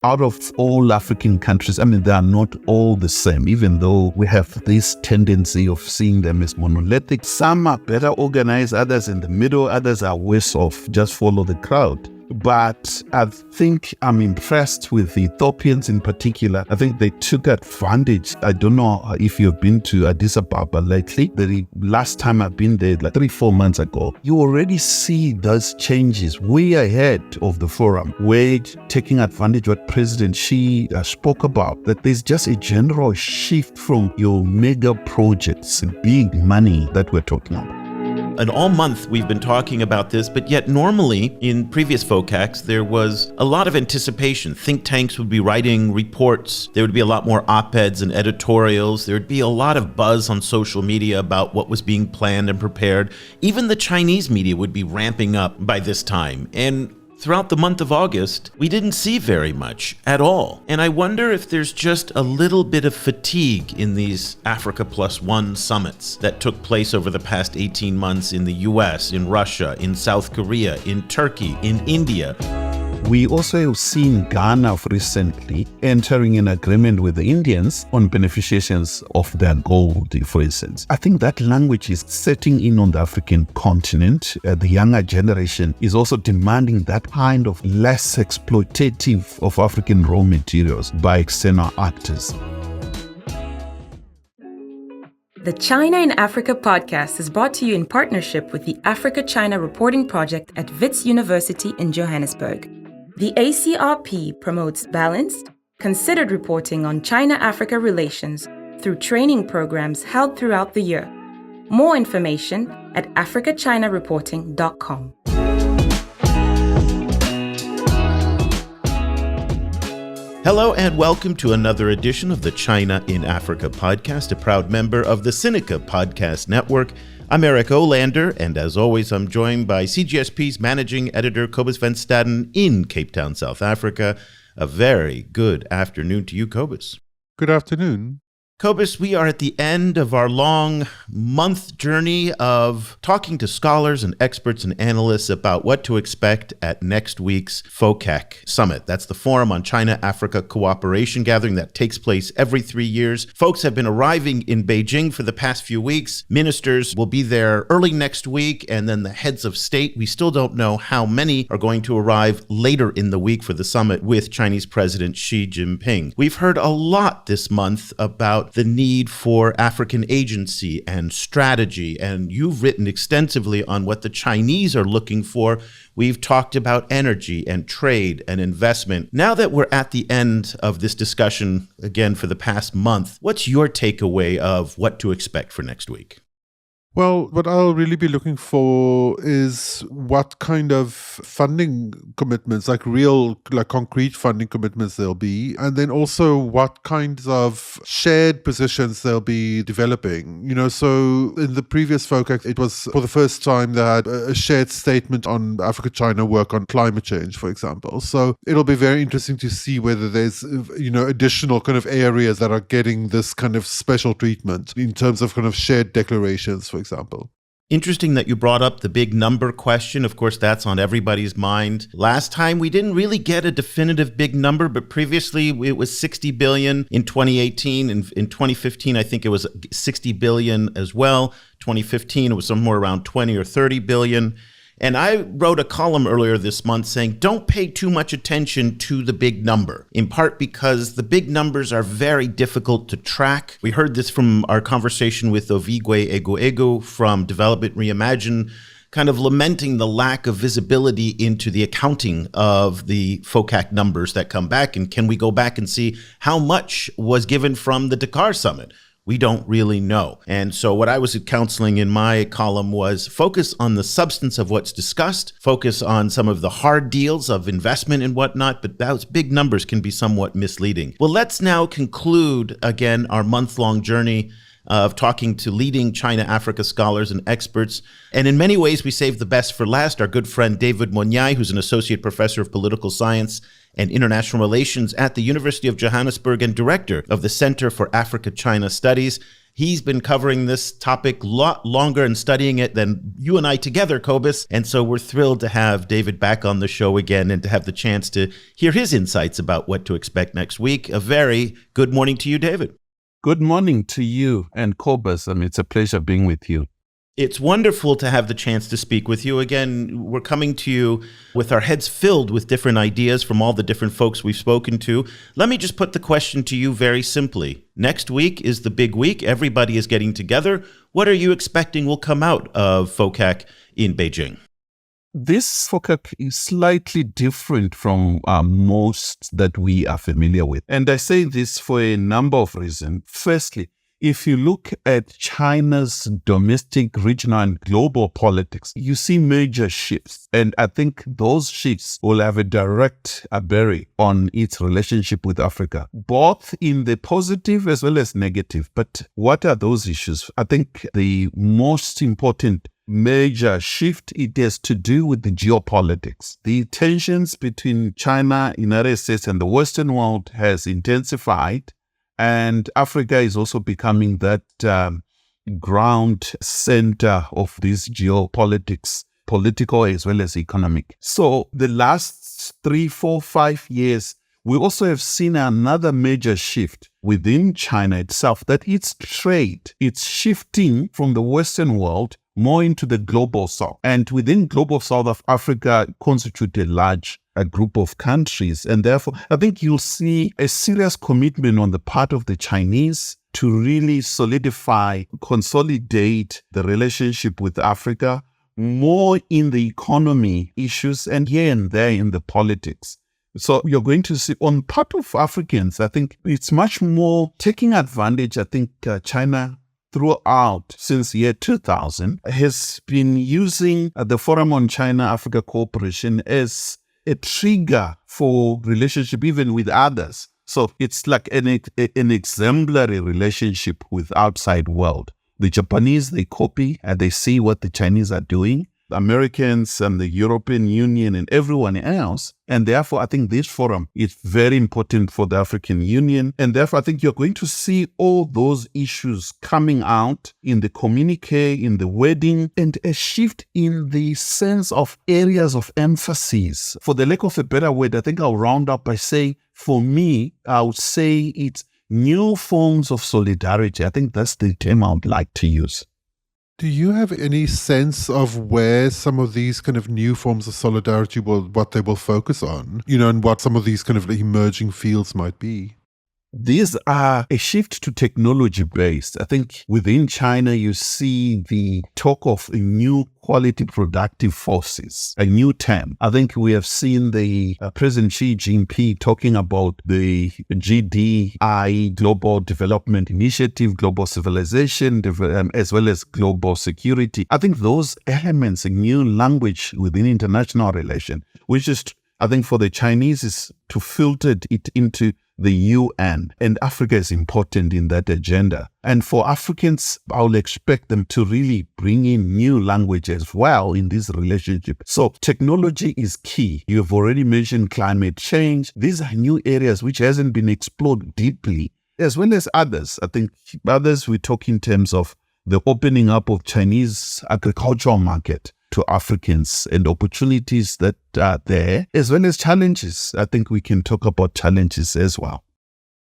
Out of all African countries, they are not all the same, even though we have this tendency of seeing them as monolithic. Some are better organized, others in the middle, others are worse off, just follow the crowd. But I think I'm impressed with the Ethiopians in particular. I think they took advantage. I don't know if you've been to Addis Ababa lately. The last time I've been there, like 3-4 months ago, you already see those changes way ahead of the forum. We're taking advantage of what President Xi spoke about, that there's just a general shift from your mega projects, big money that we're talking about. And all month we've been talking about this, but yet normally in previous FOCACs, there was a lot of anticipation. Think tanks would be writing reports. There would be a lot more op-eds and editorials. There would be a lot of buzz on social media about what was being planned and prepared. Even the Chinese media would be ramping up by this time. And throughout the month of August, we didn't see very much at all. And I wonder if there's just a little bit of fatigue in these Africa Plus One summits that took place over the past 18 months in the US, in Russia, in South Korea, in Turkey, in India. We also have seen Ghana recently entering an agreement with the Indians on beneficiations of their gold, for instance. I think that language is setting in on the African continent. The younger generation is also demanding that kind of less exploitative of African raw materials by external actors. The China in Africa podcast is brought to you in partnership with the Africa-China Reporting Project at Wits University in Johannesburg. The ACRP promotes balanced, considered reporting on China-Africa relations through training programs held throughout the year. More information at africachinareporting.com. Hello and welcome to another edition of the China in Africa podcast, a proud member of the Sinica Podcast Network. I'm Eric Olander, and as always, I'm joined by CGSP's managing editor, Cobus van Staden, in Cape Town, South Africa. A very good afternoon to you, Cobus. Good afternoon. Cobus, we are at the end of our long month journey of talking to scholars and experts and analysts about what to expect at next week's FOCAC Summit. That's the Forum on China-Africa Cooperation gathering that takes place every 3 years. Folks have been arriving in Beijing for the past few weeks. Ministers will be there early next week, and then the heads of state. We still don't know how many are going to arrive later in the week for the summit with Chinese President Xi Jinping. We've heard a lot this month about the need for African agency and strategy, and you've written extensively on what the Chinese are looking for. We've talked about energy and trade and investment. Now that we're at the end of this discussion, again for the past month, what's your takeaway of what to expect for next week? Well, what I'll really be looking for is what kind of funding commitments, like concrete funding commitments there'll be, and then also what kinds of shared positions they'll be developing. So in the previous FOCAC, it was for the first time they had a shared statement on Africa-China work on climate change, for example. So it'll be very interesting to see whether there's, additional kind of areas that are getting this kind of special treatment in terms of kind of shared declarations, for example. Interesting that you brought up the big number question. Of course, that's on everybody's mind. Last time, we didn't really get a definitive big number, but previously it was 60 billion in 2018. In 2015, I think it was 60 billion as well. 2015, it was somewhere around 20 or 30 billion. And I wrote a column earlier this month saying, don't pay too much attention to the big number, in part because the big numbers are very difficult to track. We heard this from our conversation with Ovigwe Ego from Development Reimagined, kind of lamenting the lack of visibility into the accounting of the FOCAC numbers that come back. And can we go back and see how much was given from the Dakar Summit? We don't really know. And so what I was counseling in my column was focus on the substance of what's discussed, focus on some of the hard deals of investment and whatnot, but those big numbers can be somewhat misleading. Well, let's now conclude, again, our month-long journey of talking to leading China-Africa scholars and experts. And in many ways, we saved the best for last. Our good friend David Monyae, who's an associate professor of political science and international relations at the University of Johannesburg and director of the Center for Africa-China Studies. He's been covering this topic a lot longer and studying it than you and I together, Cobus. And so we're thrilled to have David back on the show again and to have the chance to hear his insights about what to expect next week. A very good morning to you, David. Good morning to you and Cobus. It's a pleasure being with you. It's wonderful to have the chance to speak with you. Again, we're coming to you with our heads filled with different ideas from all the different folks we've spoken to. Let me just put the question to you very simply. Next week is the big week. Everybody is getting together. What are you expecting will come out of FOCAC in Beijing? This FOCAC is slightly different from most that we are familiar with. And I say this for a number of reasons. Firstly, if you look at China's domestic, regional, and global politics, you see major shifts. And I think those shifts will have a direct bearing on its relationship with Africa, both in the positive as well as negative. But what are those issues? I think the most important major shift, it has to do with the geopolitics. The tensions between China, United States, and the Western world has intensified. And Africa is also becoming that ground center of this geopolitics, political as well as economic. So the last 3, 4, 5 years, we also have seen another major shift within China itself, that its trade, it's shifting from the Western world more into the global south. And within global south of Africa constitute a group of countries. And therefore, I think you'll see a serious commitment on the part of the Chinese to really solidify, consolidate the relationship with Africa, more in the economy issues and here and there in the politics. So you're going to see on part of Africans, I think it's much more taking advantage. I think China throughout since year 2000 has been using the Forum on China-Africa Cooperation as a trigger for relationship even with others. So it's like an exemplary relationship with outside world. The Japanese, they copy and they see what the Chinese are doing. The Americans and the European Union and everyone else. And therefore, I think this forum is very important for the African Union. And therefore, I think you're going to see all those issues coming out in the communique, in the wording, and a shift in the sense of areas of emphasis. For the lack of a better word, I think I'll round up by saying, for me, I would say it's new forms of solidarity. I think that's the term I would like to use. Do you have any sense of where some of these kind of new forms of solidarity what they will focus on, and what some of these kind of emerging fields might be? These are a shift to technology-based. I think within China, you see the talk of a new quality productive forces, a new term. I think we have seen the President Xi Jinping talking about the GDI, Global Development Initiative, Global Civilization, as well as global security. I think those elements, a new language within international relations, which is, I think for the Chinese, is to filter it into the UN, and Africa is important in that agenda. And for Africans, I'll expect them to really bring in new language as well in this relationship. So technology is key. You have already mentioned climate change. These are new areas which hasn't been explored deeply, as well as others. I think others we talk in terms of the opening up of Chinese agricultural market to Africans and opportunities that are there, as well as challenges. I think we can talk about challenges as well.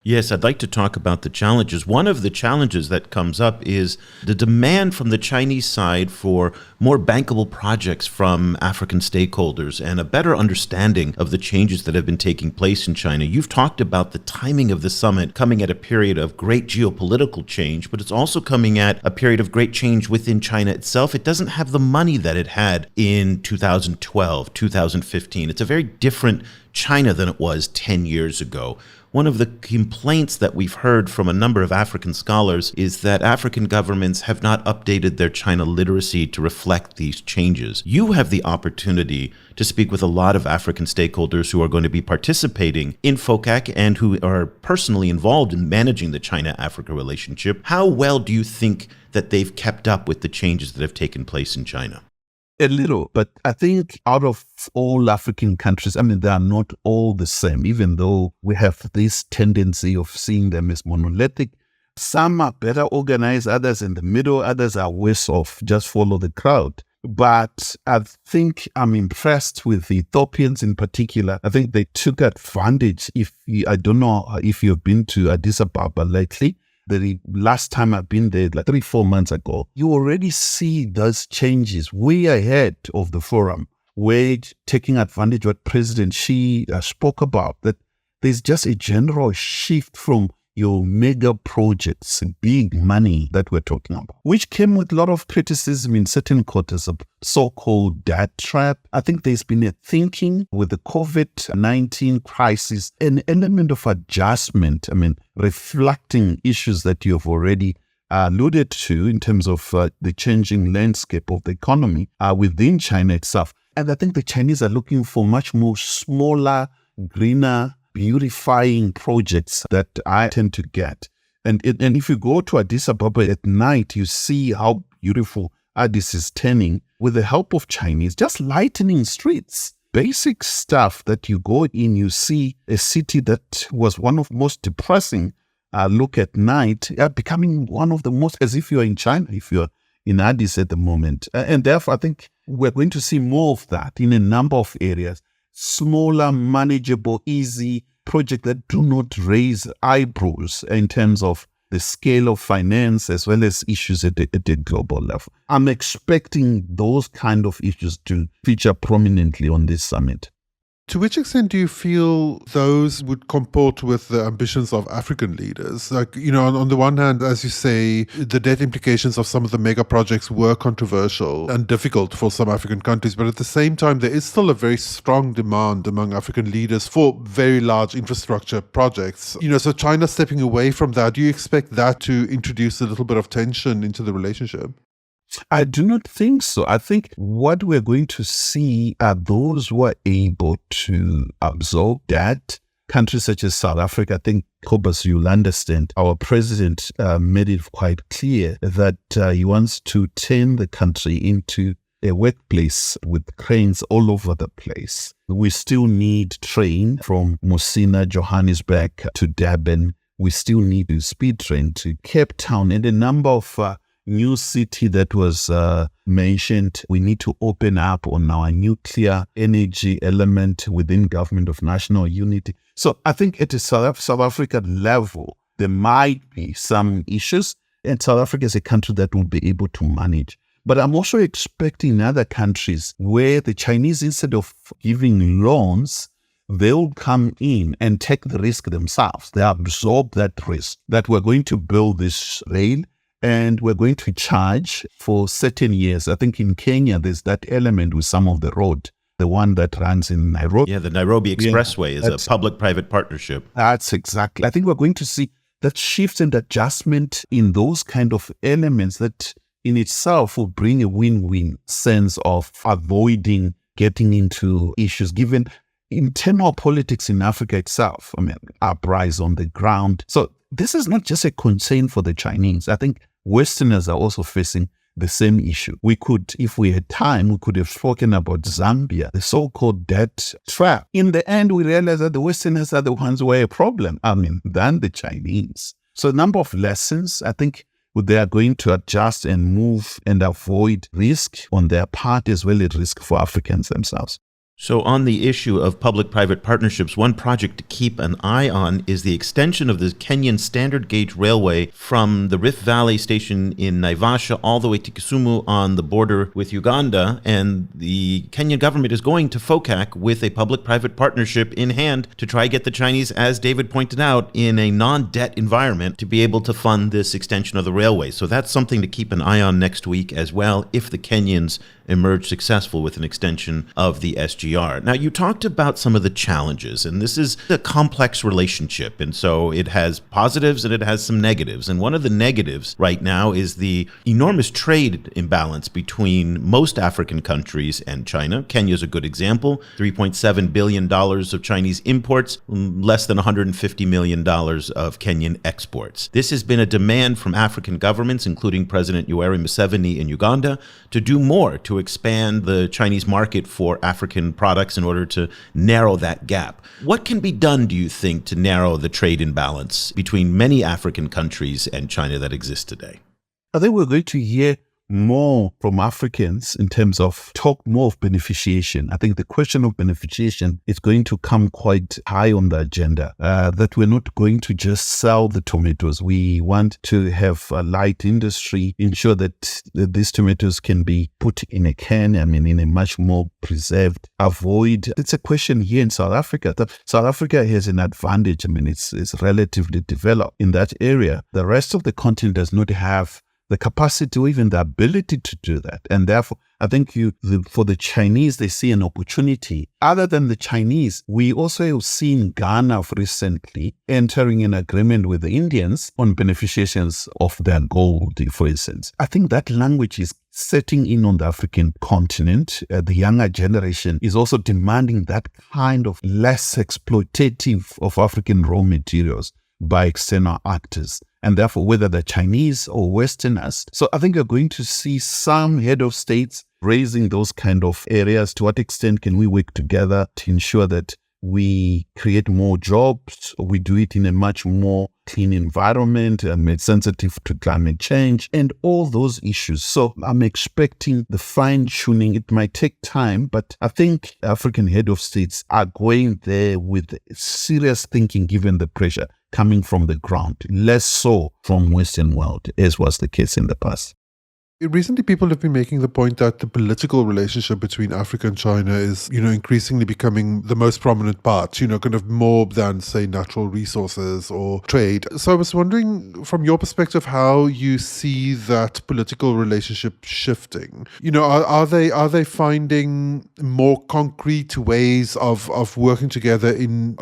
Yes, I'd like to talk about the challenges. One of the challenges that comes up is the demand from the Chinese side for more bankable projects from African stakeholders and a better understanding of the changes that have been taking place in China. You've talked about the timing of the summit coming at a period of great geopolitical change, but it's also coming at a period of great change within China itself. It doesn't have the money that it had in 2012, 2015. It's a very different China than it was 10 years ago. One of the complaints that we've heard from a number of African scholars is that African governments have not updated their China literacy to reflect these changes. You have the opportunity to speak with a lot of African stakeholders who are going to be participating in FOCAC and who are personally involved in managing the China-Africa relationship. How well do you think that they've kept up with the changes that have taken place in China? A little, but I think out of all African countries, they are not all the same, even though we have this tendency of seeing them as monolithic. Some are better organized, others in the middle, others are worse off, just follow the crowd. But I think I'm impressed with the Ethiopians in particular. I think they took advantage. I don't know if you've been to Addis Ababa lately. The last time I've been there, like 3-4 months ago, you already see those changes way ahead of the forum, where taking advantage of what President Xi spoke about, that there's just a general shift from your mega projects, big money that we're talking about, which came with a lot of criticism in certain quarters of so-called debt trap. I think there's been a thinking with the COVID-19 crisis, an element of adjustment, reflecting issues that you've already alluded to in terms of the changing landscape of the economy within China itself. And I think the Chinese are looking for much more smaller, greener, beautifying projects that I tend to get. And if you go to Addis Ababa at night, you see how beautiful Addis is turning with the help of Chinese, just lightening streets. Basic stuff that you go in, you see a city that was one of the most depressing look at night, becoming one of the most, as if you're in China, if you're in Addis at the moment. And therefore, I think we're going to see more of that in a number of areas. Smaller, manageable, easy projects that do not raise eyebrows in terms of the scale of finance as well as issues at the global level. I'm expecting those kind of issues to feature prominently on this summit. To which extent do you feel those would comport with the ambitions of African leaders? Like, on the one hand, as you say, the debt implications of some of the mega projects were controversial and difficult for some African countries. But at the same time, there is still a very strong demand among African leaders for very large infrastructure projects. So China stepping away from that, do you expect that to introduce a little bit of tension into the relationship? I do not think so. I think what we're going to see are those who are able to absorb that. Countries such as South Africa, I think, Cobus, you'll understand, our president made it quite clear that he wants to turn the country into a workplace with cranes all over the place. We still need train from Mosina, Johannesburg to Durban. We still need a speed train to Cape Town and a number of new city that was mentioned. We need to open up on our nuclear energy element within government of national unity. So I think at a South African level, there might be some issues, and South Africa is a country that will be able to manage. But I'm also expecting other countries where the Chinese, instead of giving loans, they'll come in and take the risk themselves. They absorb that risk, that we're going to build this rail, and we're going to charge for certain years. I think in Kenya, there's that element with some of the road, the one that runs in Nairobi. Yeah, the Nairobi Expressway is a public-private partnership. That's exactly. I think we're going to see that shift and adjustment in those kind of elements that in itself will bring a win-win sense of avoiding getting into issues, given internal politics in Africa itself. Uprise on the ground. So this is not just a concern for the Chinese. I think Westerners are also facing the same issue. We could, if we had time, we could have spoken about Zambia, the so-called debt trap. In the end, we realized that the Westerners are the ones who are a problem, than the Chinese. So a number of lessons, I think, they are going to adjust and move and avoid risk on their part as well as risk for Africans themselves. So on the issue of public-private partnerships, one project to keep an eye on is the extension of the Kenyan standard gauge railway from the Rift Valley station in Naivasha all the way to Kisumu on the border with Uganda. And the Kenyan government is going to FOCAC with a public-private partnership in hand to try to get the Chinese, as David pointed out, in a non-debt environment to be able to fund this extension of the railway. So that's something to keep an eye on next week as well, if the Kenyans emerge successful with an extension of the SGR. Now, you talked about some of the challenges, and this is a complex relationship, and so it has positives and it has some negatives. And one of the negatives right now is the enormous trade imbalance between most African countries and China. Kenya is a good example. $3.7 billion of Chinese imports, less than $150 million of Kenyan exports. This has been a demand from African governments, including President Yoweri Museveni in Uganda, to do more to to expand the Chinese market for African products in order to narrow that gap. What can be done, do you think, to narrow the trade imbalance between many African countries and China that exists today? I think we're going to hear more from Africans in terms of talk more of beneficiation. I think the question of beneficiation is going to come quite high on the agenda, that we're not going to just sell the tomatoes. We want to have a light industry, ensure that these tomatoes can be put in a can, in a much more preserved, it's a question here in South Africa. South Africa has an advantage. It's relatively developed in that area. The rest of the continent does not have the capacity or even the ability to do that. And therefore, I think for the Chinese, they see an opportunity. Other than the Chinese, we also have seen Ghana recently entering an agreement with the Indians on beneficiations of their gold, for instance. I think that language is setting in on the African continent. The younger generation is also demanding that kind of less exploitative of African raw materials by external actors, and therefore whether they're Chinese or Westerners. So I think you're going to see some head of states raising those kind of areas. To what extent can we work together to ensure that we create more jobs, we do it in a much more clean environment and sensitive to climate change and all those issues. So I'm expecting the fine tuning. It might take time, but I think African head of states are going there with serious thinking given the pressure coming from the ground, less so from Western world, as was the case in the past. Recently, people have been making the point that the political relationship between Africa and China is, increasingly becoming the most prominent part, kind of more than, say, natural resources or trade. So I was wondering, from your perspective, how you see that political relationship shifting. Are they finding more concrete ways of working together in,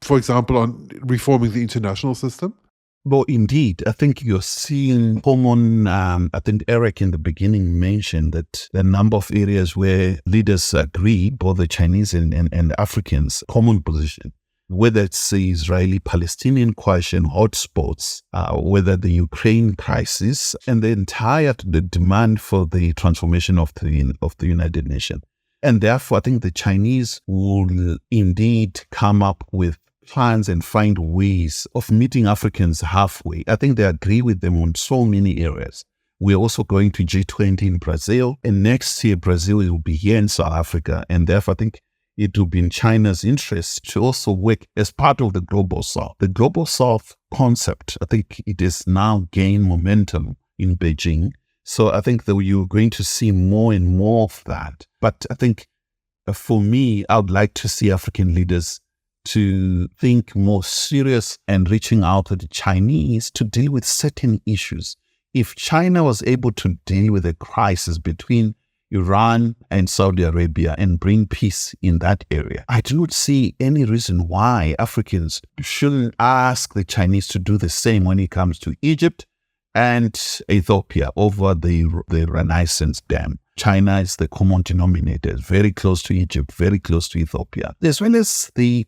for example, on reforming the international system? Well, indeed, I think you're seeing common, I think Eric in the beginning mentioned that the number of areas where leaders agree, both the Chinese and Africans, common position, whether it's the Israeli-Palestinian question, hotspots, whether the Ukraine crisis, and the demand for the transformation of the United Nations. And therefore, I think the Chinese will indeed come up with plans and find ways of meeting Africans halfway. I think they agree with them on so many areas. We're also going to G20 in Brazil, and next year Brazil will be here in South Africa, and therefore I think it will be in China's interest to also work as part of the Global South. The Global South concept, I think it is now gained momentum in Beijing. So I think that you're going to see more and more of that. But I think for me, I would like to see African leaders to think more serious and reaching out to the Chinese to deal with certain issues. If China was able to deal with a crisis between Iran and Saudi Arabia and bring peace in that area, I do not see any reason why Africans shouldn't ask the Chinese to do the same when it comes to Egypt and Ethiopia over the Renaissance Dam. China is the common denominator, very close to Egypt, very close to Ethiopia, as well as the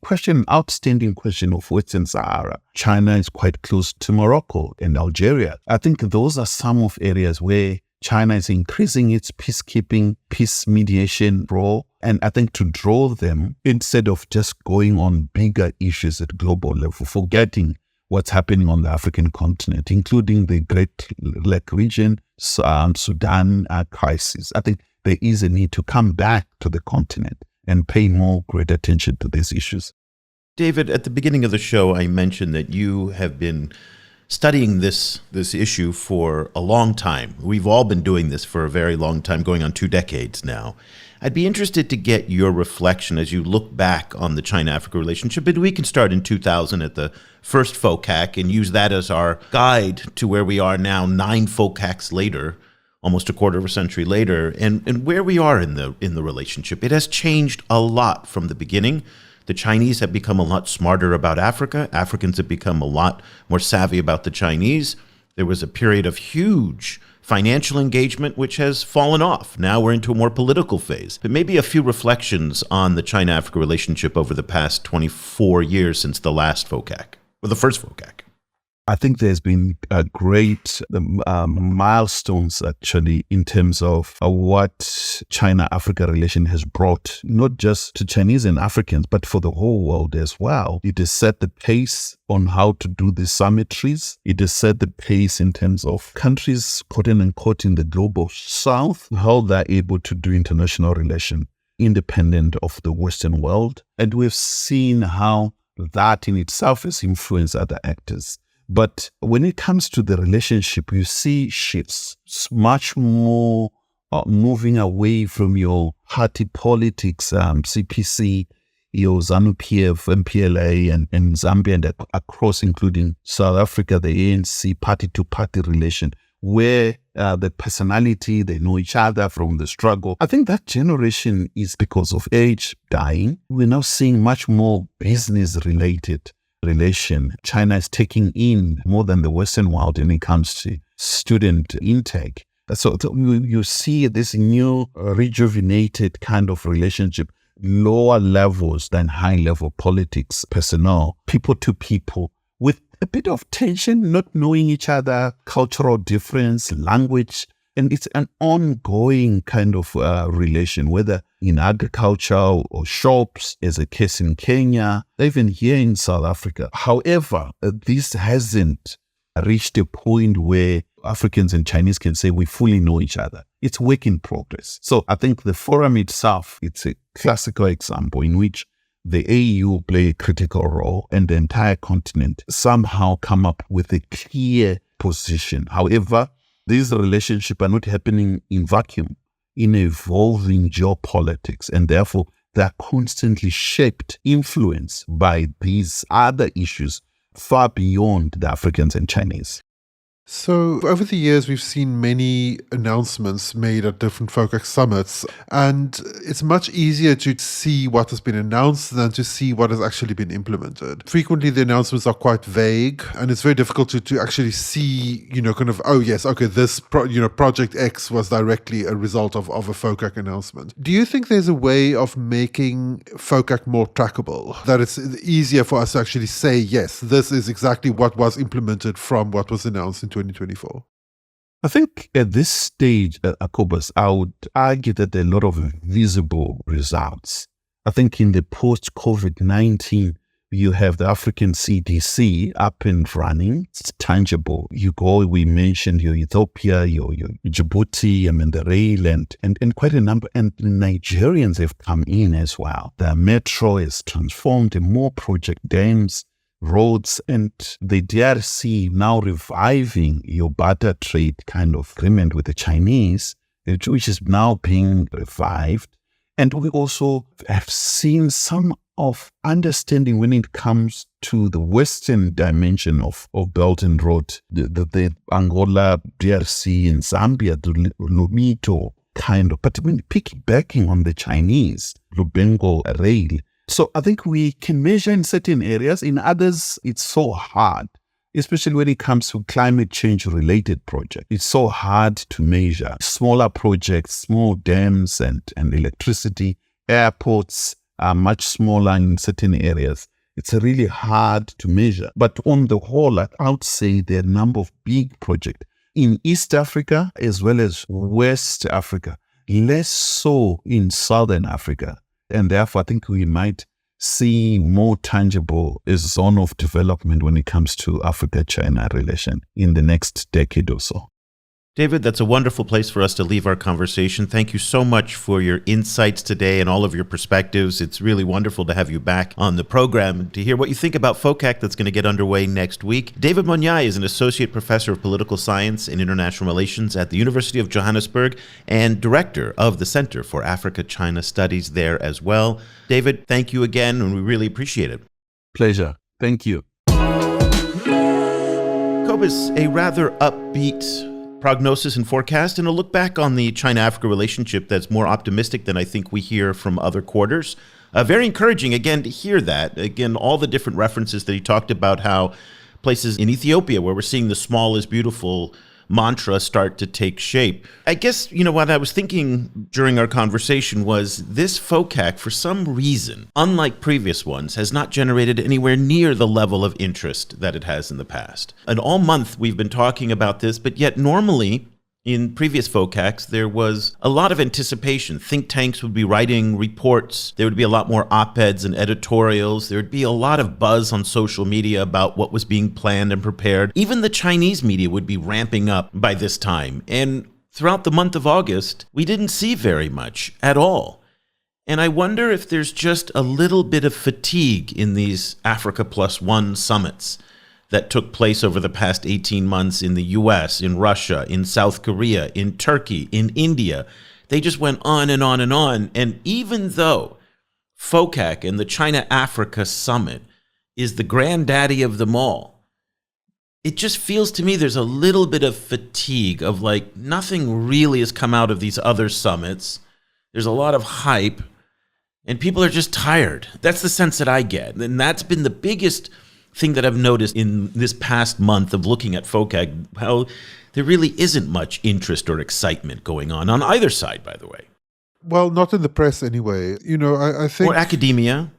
outstanding question of Western Sahara. China is quite close to Morocco and Algeria. I think those are some of areas where China is increasing its peacekeeping, peace mediation role, and I think to draw them instead of just going on bigger issues at global level, forgetting what's happening on the African continent, including the Great Lake region, Sudan crisis. I think there is a need to come back to the continent and pay more great attention to these issues. David, at the beginning of the show, I mentioned that you have been studying this issue for a long time. We've all been doing this for a very long time, going on 2 decades now. I'd be interested to get your reflection as you look back on the China-Africa relationship. And we can start in 2000 at the first FOCAC and use that as our guide to where we are now, 9 FOCACs later, almost a quarter of a century later, and where we are in the relationship. It has changed a lot from the beginning. The Chinese have become a lot smarter about Africa. Africans have become a lot more savvy about the Chinese. There was a period of huge financial engagement, which has fallen off. Now we're into a more political phase. But maybe a few reflections on the China-Africa relationship over the past 24 years since the last FOCAC, or the first FOCAC. I think there's been a great milestones actually in terms of what China-Africa relation has brought, not just to Chinese and Africans, but for the whole world as well. It has set the pace on how to do the symmetries. It has set the pace in terms of countries, quote unquote, in the global south, how they're able to do international relations independent of the Western world. And we've seen how that in itself has influenced other actors. But when it comes to the relationship, you see shifts, much more moving away from your party politics, CPC, your ZANU-PF, MPLA, and Zambia, and across, including South Africa, the ANC party-to-party relation, where the personality, they know each other from the struggle. I think that generation is, because of age, dying. We're now seeing much more business-related relation. China is taking in more than the Western world when it comes to student intake. So you see this new rejuvenated kind of relationship, lower levels than high level politics, personnel, people to people, with a bit of tension, not knowing each other, cultural difference, language. And it's an ongoing kind of relation, whether in agriculture or shops, as a case in Kenya, even here in South Africa. However, this hasn't reached a point where Africans and Chinese can say we fully know each other. It's work in progress. So I think the forum itself, it's a classical example in which the AU play a critical role and the entire continent somehow come up with a clear position. However, these relationships are not happening in vacuum, in evolving geopolitics, and therefore they're constantly shaped, influenced by these other issues far beyond the Africans and Chinese. So over the years, we've seen many announcements made at different FOCAC summits, and it's much easier to see what has been announced than to see what has actually been implemented. Frequently, the announcements are quite vague, and it's very difficult to actually see, kind of, oh yes, okay, this Project X was directly a result of a FOCAC announcement. Do you think there's a way of making FOCAC more trackable, that it's easier for us to actually say, yes, this is exactly what was implemented from what was announced in 2024? I think at this stage, Cobus, I would argue that there are a lot of visible results. I think in the post-COVID-19, you have the African CDC up and running. It's tangible. We mentioned your Ethiopia, your Djibouti, the rail, and quite a number. And the Nigerians have come in as well. The metro is transformed, more project dams, roads, and the DRC now reviving your barter trade kind of agreement with the Chinese, which is now being revived. And we also have seen some of understanding when it comes to the Western dimension of Belt and Road, the Angola, DRC, and Zambia, the Lomito kind of, but when piggybacking on the Chinese, Lubengo rail. So I think we can measure in certain areas. In others, it's so hard, especially when it comes to climate change related projects. It's so hard to measure. Smaller projects, small dams and electricity, airports are much smaller in certain areas. It's really hard to measure. But on the whole, I would say there are a number of big projects in East Africa as well as West Africa, less so in Southern Africa. And therefore, I think we might see more tangible a zone of development when it comes to Africa-China relation in the next decade or so. David, that's a wonderful place for us to leave our conversation. Thank you so much for your insights today and all of your perspectives. It's really wonderful to have you back on the program and to hear what you think about FOCAC that's going to get underway next week. David Monyae is an associate professor of political science and international relations at the University of Johannesburg and director of the Center for Africa-China Studies there as well. David, thank you again, and we really appreciate it. Pleasure. Thank you. Cobus, a rather upbeat prognosis and forecast, and a look back on the China-Africa relationship that's more optimistic than I think we hear from other quarters. Very encouraging, again, to hear that. Again, all the different references that he talked about, how places in Ethiopia, where we're seeing the small is beautiful mantra start to take shape. I guess, what I was thinking during our conversation was this FOCAC, for some reason, unlike previous ones, has not generated anywhere near the level of interest that it has in the past. And all month we've been talking about this, but yet normally in previous FOCACs, there was a lot of anticipation. Think tanks would be writing reports. There would be a lot more op-eds and editorials. There would be a lot of buzz on social media about what was being planned and prepared. Even the Chinese media would be ramping up by this time. And throughout the month of August, we didn't see very much at all. And I wonder if there's just a little bit of fatigue in these Africa Plus One summits that took place over the past 18 months in the US, in Russia, in South Korea, in Turkey, in India. They just went on and on and on. And even though FOCAC and the China-Africa Summit is the granddaddy of them all, it just feels to me there's a little bit of fatigue of like nothing really has come out of these other summits. There's a lot of hype and people are just tired. That's the sense that I get. And that's been the biggest thing that I've noticed in this past month of looking at FOCAC, how there really isn't much interest or excitement going on either side, by the way. Well, not in the press anyway. I think... Or academia.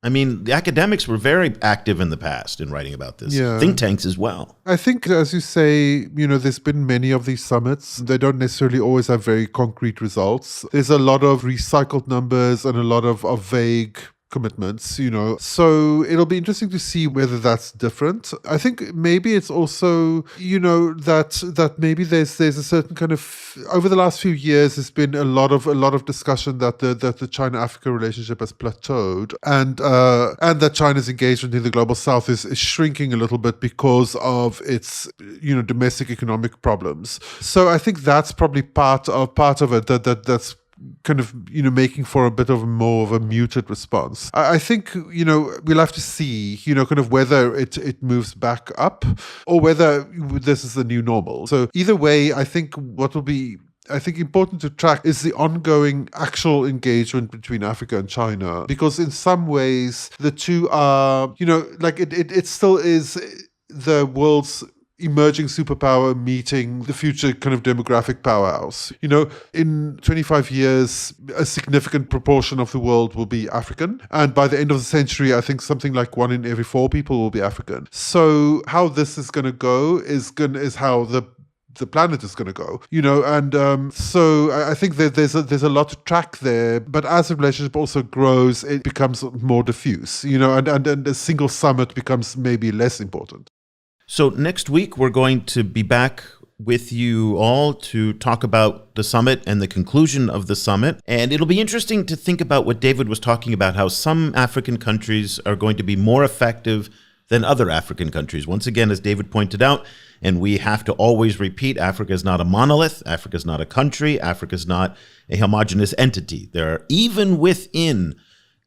I mean, the academics were very active in the past in writing about this. Yeah. Think tanks as well. I think, as you say, there's been many of these summits. They don't necessarily always have very concrete results. There's a lot of recycled numbers and a lot of vague commitments, So it'll be interesting to see whether that's different. I think maybe it's also, that maybe there's a certain kind of, over the last few years, there's been a lot of discussion that the China-Africa relationship has plateaued and that China's engagement in the global south is shrinking a little bit because of its, domestic economic problems. So I think that's probably part of it that's kind of, making for a bit of more of a muted response. I think, we'll have to see, kind of whether it moves back up or whether this is the new normal. So either way, I think what will be important to track is the ongoing actual engagement between Africa and China, because in some ways the two are, it still is the world's emerging superpower meeting the future kind of demographic powerhouse. In 25 years, a significant proportion of the world will be African. And by the end of the century, I think something like 1 in every 4 people will be African. So how this is going to go is how the planet is going to go, so I think that there's a lot to track there. But as the relationship also grows, it becomes more diffuse, and a single summit becomes maybe less important. So next week, we're going to be back with you all to talk about the summit and the conclusion of the summit. And it'll be interesting to think about what David was talking about, how some African countries are going to be more effective than other African countries. Once again, as David pointed out, and we have to always repeat, Africa is not a monolith. Africa is not a country. Africa is not a homogeneous entity. There are, even within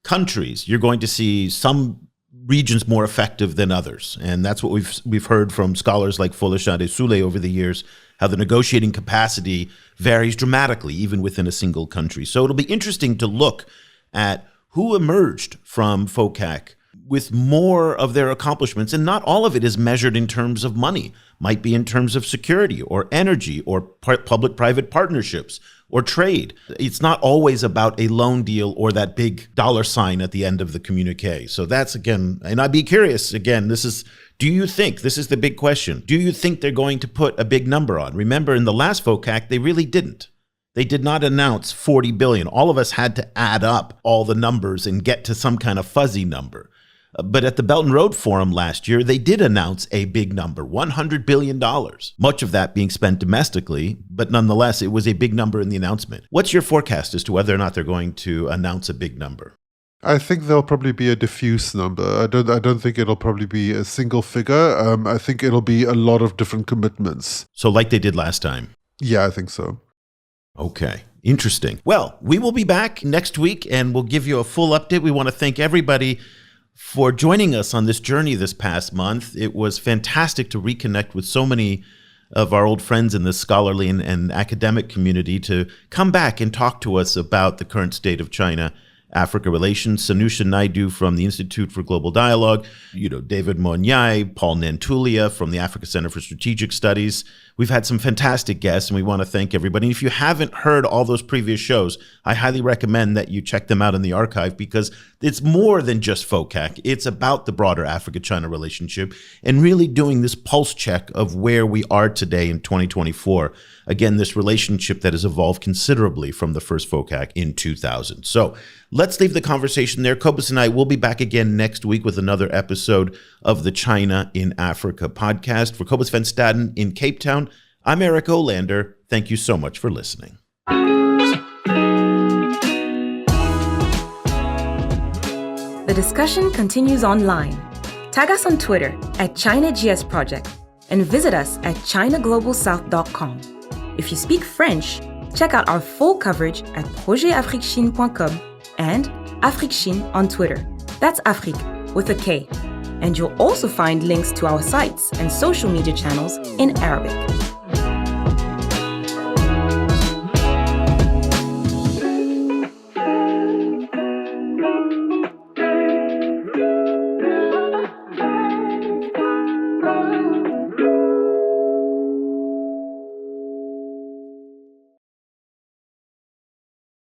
countries, you're going to see some regions more effective than others. And that's what we've heard from scholars like Folashade Sule over the years, how the negotiating capacity varies dramatically, even within a single country. So it'll be interesting to look at who emerged from FOCAC with more of their accomplishments. And not all of it is measured in terms of money, might be in terms of security or energy or public-private partnerships or trade. It's not always about a loan deal or that big dollar sign at the end of the communique. So that's, again, and I'd be curious, again, do you think, this is the big question, do you think they're going to put a big number on? Remember, in the last FOCAC, they really didn't. They did not announce 40 billion. All of us had to add up all the numbers and get to some kind of fuzzy number. But at the Belt and Road Forum last year, they did announce a big number, $100 billion, much of that being spent domestically, but nonetheless, it was a big number in the announcement. What's your forecast as to whether or not they're going to announce a big number? I think there'll probably be a diffuse number. I don't think it'll probably be a single figure. I think it'll be a lot of different commitments. So like they did last time? Yeah, I think so. Okay. Interesting. Well, we will be back next week and we'll give you a full update. We want to thank everybody for joining us on this journey this past month. It was fantastic to reconnect with so many of our old friends in the scholarly and academic community to come back and talk to us about the current state of China Africa Relations, Sanusha Naidu from the Institute for Global Dialogue, David Monyae, Paul Nantulia from the Africa Center for Strategic Studies. We've had some fantastic guests, and we want to thank everybody. And if you haven't heard all those previous shows, I highly recommend that you check them out in the archive, because it's more than just FOCAC. It's about the broader Africa-China relationship and really doing this pulse check of where we are today in 2024. Again, this relationship that has evolved considerably from the first FOCAC in 2000. So let's leave the conversation there. Cobus and I will be back again next week with another episode of the China in Africa podcast. For Cobus van Staden in Cape Town, I'm Eric Olander. Thank you so much for listening. The discussion continues online. Tag us on Twitter at ChinaGS Project and visit us at ChinaGlobalSouth.com. If you speak French, check out our full coverage at projetafriquechine.com and AfriqueChine on Twitter. That's Afrique with a K. And you'll also find links to our sites and social media channels in Arabic.